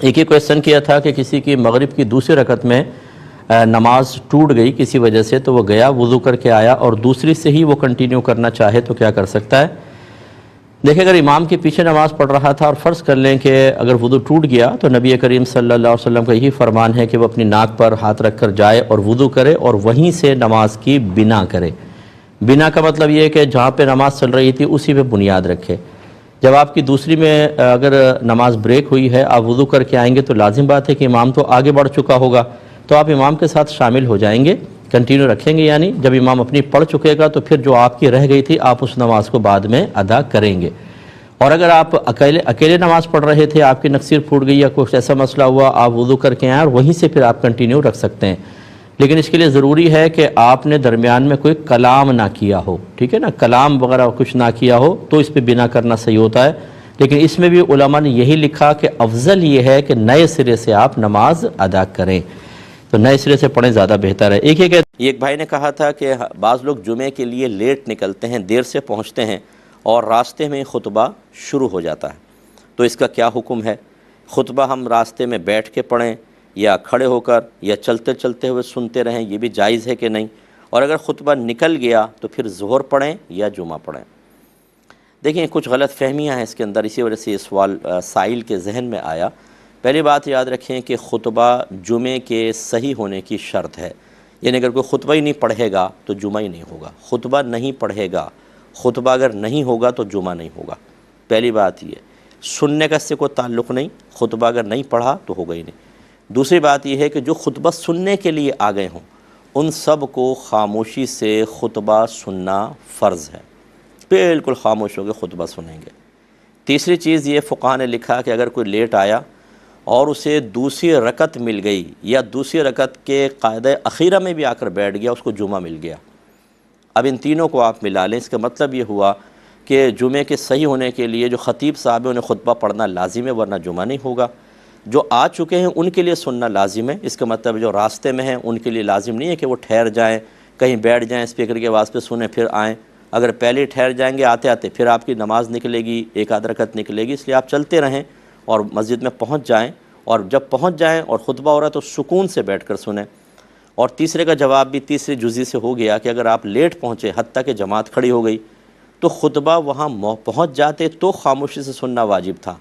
ایک ہی کویسچن کیا تھا کہ کسی کی مغرب کی دوسری رکعت میں نماز ٹوٹ گئی کسی وجہ سے، تو وہ گیا وضو کر کے آیا اور دوسری سے ہی وہ کنٹینیو کرنا چاہے تو کیا کر سکتا ہے؟ دیکھیں، اگر امام کے پیچھے نماز پڑھ رہا تھا اور فرض کر لیں کہ اگر وضو ٹوٹ گیا تو نبی کریم صلی اللہ علیہ وسلم کا یہی فرمان ہے کہ وہ اپنی ناک پر ہاتھ رکھ کر جائے اور وضو کرے اور وہیں سے نماز کی بنا کرے۔ بنا کا مطلب یہ ہے کہ جہاں پہ نماز چل رہی تھی اسی پہ بنیاد رکھے۔ جب آپ کی دوسری میں اگر نماز بریک ہوئی ہے، آپ وضو کر کے آئیں گے تو لازم بات ہے کہ امام تو آگے بڑھ چکا ہوگا، تو آپ امام کے ساتھ شامل ہو جائیں گے، کنٹینیو رکھیں گے، یعنی جب امام اپنی پڑھ چکے گا تو پھر جو آپ کی رہ گئی تھی آپ اس نماز کو بعد میں ادا کریں گے۔ اور اگر آپ اکیلے نماز پڑھ رہے تھے، آپ کی نکسیر پھوٹ گئی یا کچھ ایسا مسئلہ ہوا، آپ وضو کر کے آئیں اور وہیں سے پھر آپ کنٹینیو رکھ سکتے ہیں، لیکن اس کے لیے ضروری ہے کہ آپ نے درمیان میں کوئی کلام نہ کیا ہو، ٹھیک ہے نا، کلام وغیرہ کچھ نہ کیا ہو تو اس پہ بنا کرنا صحیح ہوتا ہے۔ لیکن اس میں بھی علماء نے یہی لکھا کہ افضل یہ ہے کہ نئے سرے سے آپ نماز ادا کریں، تو نئے سرے سے پڑھیں زیادہ بہتر ہے۔ ایک بھائی نے کہا تھا کہ بعض لوگ جمعے کے لیے لیٹ نکلتے ہیں، دیر سے پہنچتے ہیں اور راستے میں خطبہ شروع ہو جاتا ہے، تو اس کا کیا حکم ہے؟ خطبہ ہم راستے میں بیٹھ کے پڑھیں یا کھڑے ہو کر یا چلتے چلتے ہوئے سنتے رہیں، یہ بھی جائز ہے کہ نہیں؟ اور اگر خطبہ نکل گیا تو پھر ظہر پڑھیں یا جمعہ پڑھیں؟ دیکھیں، کچھ غلط فہمیاں ہیں اس کے اندر، اسی وجہ سے یہ سوال سائل کے ذہن میں آیا۔ پہلی بات یاد رکھیں کہ خطبہ جمعے کے صحیح ہونے کی شرط ہے، یعنی اگر کوئی خطبہ ہی نہیں پڑھے گا تو جمعہ ہی نہیں ہوگا۔ خطبہ نہیں پڑھے گا، خطبہ اگر نہیں ہوگا تو جمعہ نہیں ہوگا، پہلی بات یہ۔ سننے کا اس سے کوئی تعلق نہیں، خطبہ اگر نہیں پڑھا تو ہوگا ہی نہیں۔ دوسری بات یہ ہے کہ جو خطبہ سننے کے لیے آ گئے ہوں ان سب کو خاموشی سے خطبہ سننا فرض ہے، بالکل خاموش ہو کے خطبہ سنیں گے۔ تیسری چیز یہ فقہاء نے لکھا کہ اگر کوئی لیٹ آیا اور اسے دوسری رکعت مل گئی یا دوسری رکعت کے قاعدہ اخیرہ میں بھی آ کر بیٹھ گیا، اس کو جمعہ مل گیا۔ اب ان تینوں کو آپ ملا لیں، اس کا مطلب یہ ہوا کہ جمعے کے صحیح ہونے کے لیے جو خطیب صاحب ہیں انہیں خطبہ پڑھنا لازم ہے، ورنہ جمعہ نہیں ہوگا۔ جو آ چکے ہیں ان کے لیے سننا لازم ہے، اس کا مطلب جو راستے میں ہیں ان کے لیے لازم نہیں ہے کہ وہ ٹھہر جائیں، کہیں بیٹھ جائیں، اسپیکر کی آواز پہ سنیں پھر آئیں۔ اگر پہلے ٹھہر جائیں گے آتے آتے پھر آپ کی نماز نکلے گی، ایک آدھ رکعت نکلے گی، اس لیے آپ چلتے رہیں اور مسجد میں پہنچ جائیں، اور جب پہنچ جائیں اور خطبہ ہو رہا ہے تو سکون سے بیٹھ کر سنیں۔ اور تیسرے کا جواب بھی تیسری جزئی سے ہو گیا کہ اگر آپ لیٹ پہنچے حتیٰ کہ جماعت کھڑی ہو گئی تو خطبہ وہاں پہنچ جاتے تو خاموشی سے سننا واجب تھا،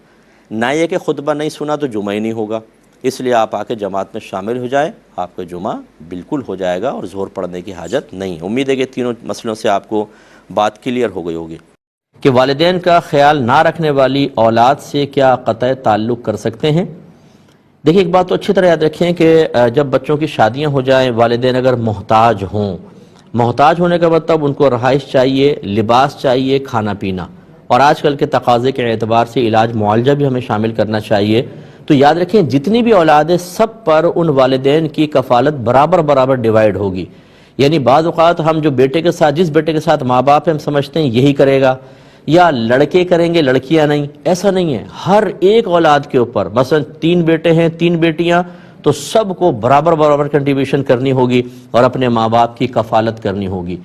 نہ یہ کہ خطبہ نہیں سنا تو جمعہ ہی نہیں ہوگا۔ اس لیے آپ آ کے جماعت میں شامل ہو جائیں، آپ کا جمعہ بالکل ہو جائے گا اور ظہر پڑھنے کی حاجت نہیں۔ امید ہے کہ تینوں مسئلوں سے آپ کو بات کلیئر ہو گئی ہوگی۔ کہ والدین کا خیال نہ رکھنے والی اولاد سے کیا قطع تعلق کر سکتے ہیں؟ دیکھیں، ایک بات تو اچھی طرح یاد رکھیں کہ جب بچوں کی شادیاں ہو جائیں، والدین اگر محتاج ہوں، محتاج ہونے کا مطلب ان کو رہائش چاہیے، لباس چاہیے، کھانا پینا، اور آج کل کے تقاضے کے اعتبار سے علاج معالجہ بھی ہمیں شامل کرنا چاہیے، تو یاد رکھیں جتنی بھی اولادیں سب پر ان والدین کی کفالت برابر ڈیوائیڈ ہوگی۔ یعنی بعض اوقات ہم جو بیٹے کے ساتھ، جس بیٹے کے ساتھ ماں باپ ہم سمجھتے ہیں یہی کرے گا، یا لڑکے کریں گے لڑکیاں نہیں، ایسا نہیں ہے۔ ہر ایک اولاد کے اوپر، مثلا 3 بیٹے ہیں 3 بیٹیاں، تو سب کو برابر کنٹریبیوشن کرنی ہوگی اور اپنے ماں باپ کی کفالت کرنی ہوگی۔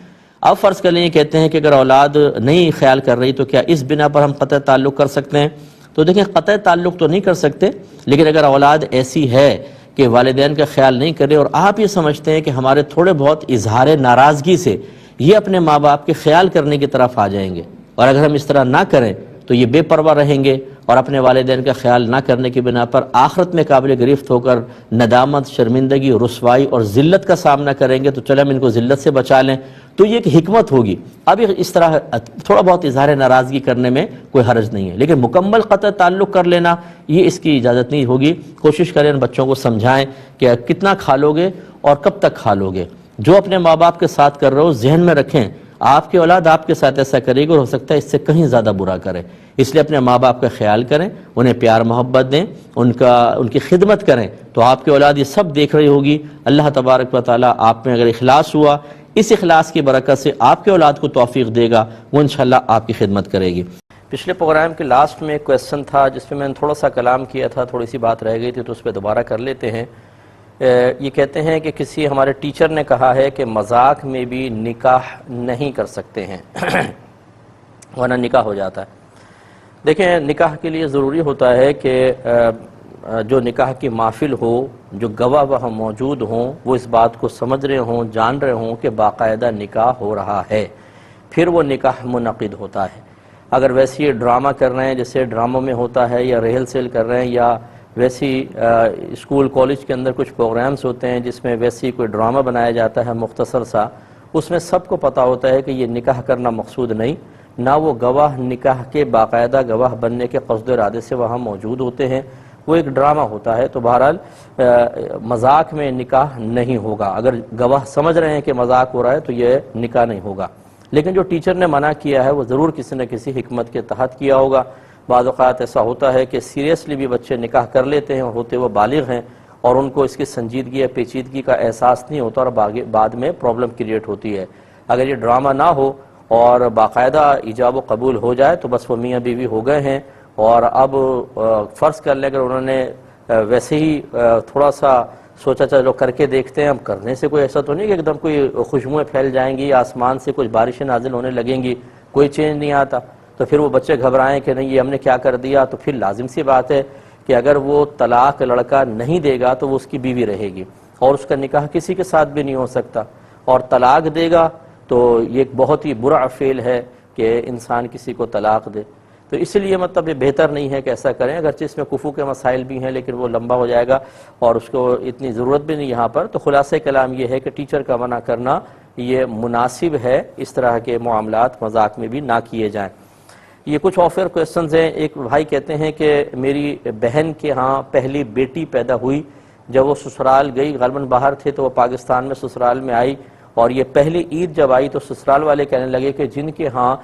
اب فرض کر لیں یہ کہتے ہیں کہ اگر اولاد نہیں خیال کر رہی تو کیا اس بنا پر ہم قطع تعلق کر سکتے ہیں؟ تو دیکھیں، قطع تعلق تو نہیں کر سکتے، لیکن اگر اولاد ایسی ہے کہ والدین کا خیال نہیں کرے اور آپ یہ سمجھتے ہیں کہ ہمارے تھوڑے بہت اظہار ناراضگی سے یہ اپنے ماں باپ کے خیال کرنے کی طرف آ جائیں گے، اور اگر ہم اس طرح نہ کریں تو یہ بے پرواہ رہیں گے اور اپنے والدین کا خیال نہ کرنے کی بنا پر آخرت میں قابل گرفت ہو کر ندامت، شرمندگی، رسوائی اور ذلت کا سامنا کریں گے۔ تو چلیں ہم ان کو ذلت سے بچا لیں، تو یہ ایک حکمت ہوگی۔ اب اس طرح تھوڑا بہت اظہار ناراضگی کرنے میں کوئی حرج نہیں ہے، لیکن مکمل قطع تعلق کر لینا یہ اس کی اجازت نہیں ہوگی۔ کوشش کریں ان بچوں کو سمجھائیں کہ کتنا کھا لو گے اور کب تک کھا لو گے۔ جو اپنے ماں باپ کے ساتھ کر رہے ہو ذہن میں رکھیں، آپ کی اولاد آپ کے ساتھ ایسا کرے گی اور ہو سکتا ہے اس سے کہیں زیادہ برا کرے، اس لیے اپنے ماں باپ کا خیال کریں، انہیں پیار محبت دیں، ان کی خدمت کریں، تو آپ کی اولاد یہ سب دیکھ رہی ہوگی۔ اللہ تبارک و تعالیٰ آپ میں اگر اخلاص ہوا، اس اخلاص کی برکت سے آپ کے اولاد کو توفیق دے گا، وہ انشاءاللہ آپ کی خدمت کرے گی۔ پچھلے پروگرام کے لاسٹ میں ایک کویسچن تھا جس میں نے تھوڑا سا کلام کیا تھا، تھوڑی سی بات رہ گئی تھی تو اس پہ دوبارہ کر لیتے ہیں۔ یہ کہتے ہیں کہ کسی ہمارے ٹیچر نے کہا ہے کہ مذاق میں بھی نکاح نہیں کر سکتے ہیں ورنہ نکاح ہو جاتا ہے۔ دیکھیں، نکاح کے لیے ضروری ہوتا ہے کہ جو نکاح کی محفل ہو، جو گواہ وہاں موجود ہوں، وہ اس بات کو سمجھ رہے ہوں، جان رہے ہوں کہ باقاعدہ نکاح ہو رہا ہے، پھر وہ نکاح منعقد ہوتا ہے۔ اگر ویسے یہ ڈرامہ کر رہے ہیں جیسے ڈراموں میں ہوتا ہے، یا ریہل سیل کر رہے ہیں، یا ویسی اسکول کالج کے اندر کچھ پروگرامز ہوتے ہیں جس میں ویسی کوئی ڈرامہ بنایا جاتا ہے مختصر سا، اس میں سب کو پتہ ہوتا ہے کہ یہ نکاح کرنا مقصود نہیں، نہ وہ گواہ نکاح کے باقاعدہ گواہ بننے کے قصد و ارادے سے وہاں موجود ہوتے ہیں، وہ ایک ڈرامہ ہوتا ہے۔ تو بہرحال مذاق میں نکاح نہیں ہوگا۔ اگر گواہ سمجھ رہے ہیں کہ مذاق ہو رہا ہے تو یہ نکاح نہیں ہوگا، لیکن جو ٹیچر نے منع کیا ہے وہ ضرور کسی نہ کسی حکمت کے تحت کیا ہوگا۔ بعض اوقات ایسا ہوتا ہے کہ سیریسلی بھی بچے نکاح کر لیتے ہیں، ہوتے وہ بالغ ہیں، اور ان کو اس کی سنجیدگی یا پیچیدگی کا احساس نہیں ہوتا، اور بعد میں پرابلم کریٹ ہوتی ہے۔ اگر یہ ڈرامہ نہ ہو اور باقاعدہ ایجاب و قبول ہو جائے تو بس وہ میاں بیوی ہو گئے ہیں، اور اب فرض کر لیں اگر انہوں نے ویسے ہی تھوڑا سا سوچا چلو کر کے دیکھتے ہیں، ہم کرنے سے کوئی ایسا تو نہیں کہ ایک دم کوئی خوشبوئیں پھیل جائیں گی، آسمان سے کچھ بارشیں نازل ہونے لگیں گی، کوئی چینج نہیں آتا، تو پھر وہ بچے گھبرائیں کہ نہیں یہ ہم نے کیا کر دیا۔ تو پھر لازم سی بات ہے کہ اگر وہ طلاق لڑکا نہیں دے گا تو وہ اس کی بیوی رہے گی، اور اس کا نکاح کسی کے ساتھ بھی نہیں ہو سکتا، اور طلاق دے گا تو یہ ایک بہت ہی برا فعل ہے کہ انسان کسی کو طلاق دے۔ تو اس لیے مطلب یہ بہتر نہیں ہے کہ ایسا کریں، اگرچہ اس میں کفو کے مسائل بھی ہیں لیکن وہ لمبا ہو جائے گا اور اس کو اتنی ضرورت بھی نہیں یہاں پر۔ تو خلاصہ کلام یہ ہے کہ ٹیچر کا منع کرنا یہ مناسب ہے، اس طرح کے معاملات مذاق میں بھی نہ کیے جائیں۔ یہ کچھ آفر کویسچنز ہیں۔ ایک بھائی کہتے ہیں کہ میری بہن کے ہاں پہلی بیٹی پیدا ہوئی، جب وہ سسرال گئی، غالباً باہر تھے تو وہ پاکستان میں سسرال میں آئی، اور یہ پہلی عید جب آئی تو سسرال والے کہنے لگے کہ جن کے ہاں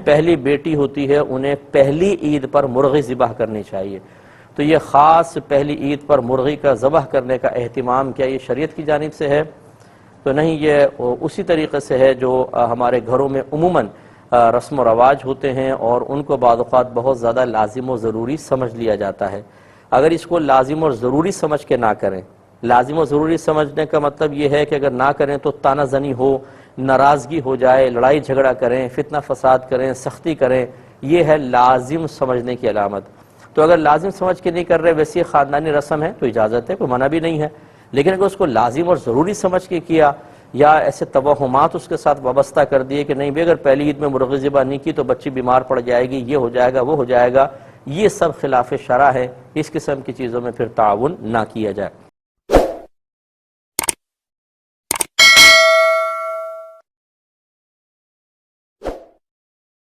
پہلی بیٹی ہوتی ہے انہیں پہلی عید پر مرغی ذبح کرنی چاہیے۔ تو یہ خاص پہلی عید پر مرغی کا ذبح کرنے کا اہتمام کیا یہ شریعت کی جانب سے ہے؟ تو نہیں، یہ اسی طریقے سے ہے جو ہمارے گھروں میں عموماً رسم و رواج ہوتے ہیں، اور ان کو بعض اوقات بہت زیادہ لازم و ضروری سمجھ لیا جاتا ہے۔ اگر اس کو لازم اور ضروری سمجھ کے نہ کریں، لازم و ضروری سمجھنے کا مطلب یہ ہے کہ اگر نہ کریں تو تانا زنی ہو، ناراضگی ہو جائے، لڑائی جھگڑا کریں، فتنہ فساد کریں، سختی کریں، یہ ہے لازم سمجھنے کی علامت۔ تو اگر لازم سمجھ کے نہیں کر رہے، ویسی خاندانی رسم ہے تو اجازت ہے، کوئی منع بھی نہیں ہے، لیکن اگر اس کو لازم اور ضروری سمجھ کے کیا، یا ایسے توہمات اس کے ساتھ وابستہ کر دیے کہ نہیں بھی اگر پہلی عید میں مرغی ذبح نہیں کی تو بچی بیمار پڑ جائے گی، یہ ہو جائے گا، وہ ہو جائے گا، یہ سب خلاف شرع ہے۔ اس قسم کی چیزوں میں پھر تعاون نہ کیا جائے۔